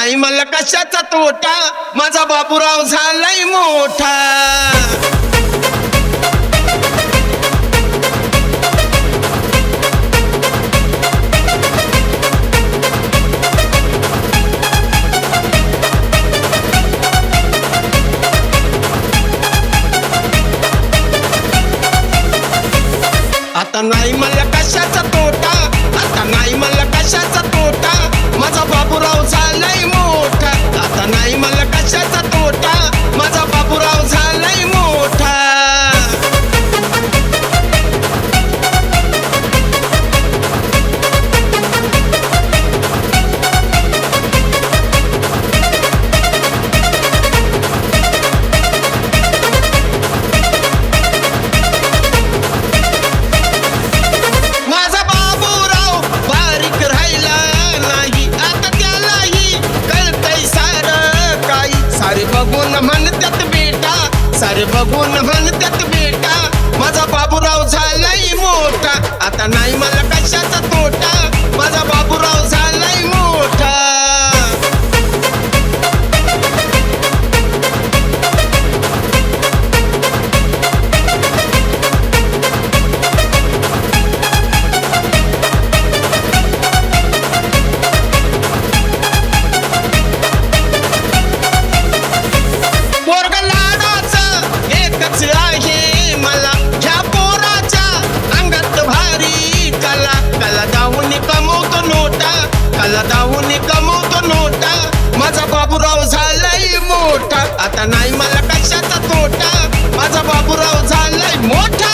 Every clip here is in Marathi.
नाही मला कशाचा तोटा, माझा बाबूराव झालाय मोठा। आता नाही मला कशाचा तोटा, आता नाही मला कशाचा तोटा, माझा बाबूराव झालाय मोठा। आता नाही मला कशाचा तोटा, माझा बाबूराव झालाय मोठा। सारे बघून म्हणतात बेटा, माझा बाबूराव झालाय मोठा। आता नाही मला कशाचा तोटा, माझा बाबूराव झालाय मोठा। आहे मला ह्या पोराच्या अंगात भारी कला, कला दाहून कमवतो नोटा, कला दाहून कमवतो नोटा, माझा बाबूराव झालाय मोठा। आता नाही मला कशाचा तोटा, माझा बाबूराव झालाय मोठा।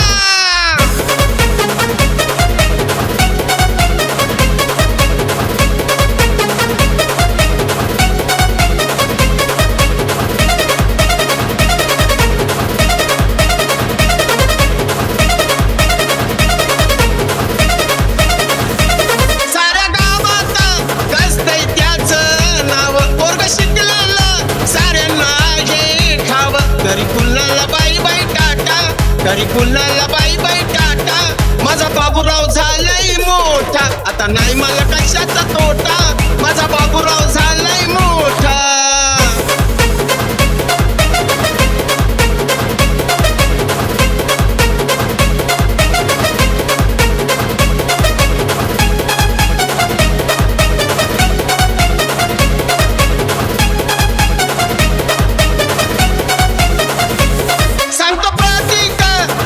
घरी कुणाला बाई बाई टाटा, घरी कुणाला बाई बाई टाटा, माझा बाबूराव झालाय मोठा। आता नाही मला कशाचा तोटा, माझा बाबूराव झालाय मोठा।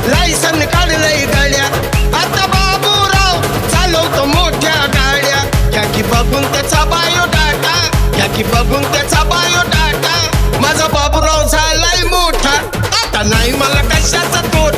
लायसन काढलंय गड्या, आता बाबूराव चालवतो मोठ्या गाड्या। घ्या की बघून त्याचा बायोडाटा, घ्या की बघून त्याचा बायोडाटा, माझा बाबूराव झालाय मोठा। आता नाही मला कशाचा तोटा,